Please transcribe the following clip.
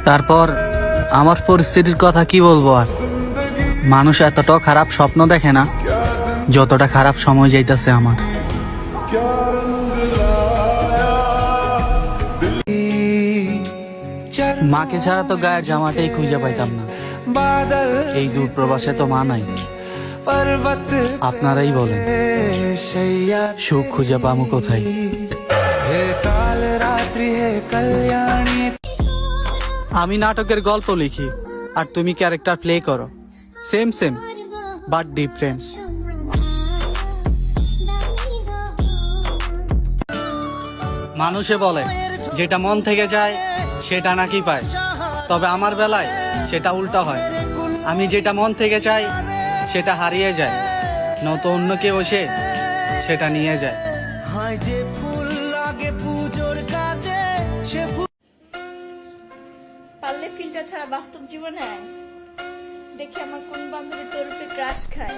তারপর আমার পরিস্থিতির কথা কি বলবো আর, মানুষ এতটা খারাপ স্বপ্ন দেখে না যতটা খারাপ সময় যাইতেছে আমার। মাকে ছাড়া তো গায়ের জামাটাই খুঁজে পাইতাম না, এই দূর প্রবাসে তো মা নাই। আপনারাই বলেন সুখ খুঁজে পামু কোথায়? আমি নাটকের গল্প লিখি আর তুমি ক্যারেক্টার প্লে করো, সেম সেম বাট ডিফারেন্স। মানুষে বলে যেটা মন থেকে যায় সেটা নাকি পায়, তবে আমার বেলায় সেটা উল্টা হয়। আমি যেটা মন থেকে চাই সেটা হারিয়ে যায়, নয়তো অন্য কেউ এসে সেটা নিয়ে যায়। পারলে ফিল্টার ছাড়া বাস্তব জীবনে আয়, দেখে আমার কোন বান্ধবী তোর উপরে ক্রাশ খায়।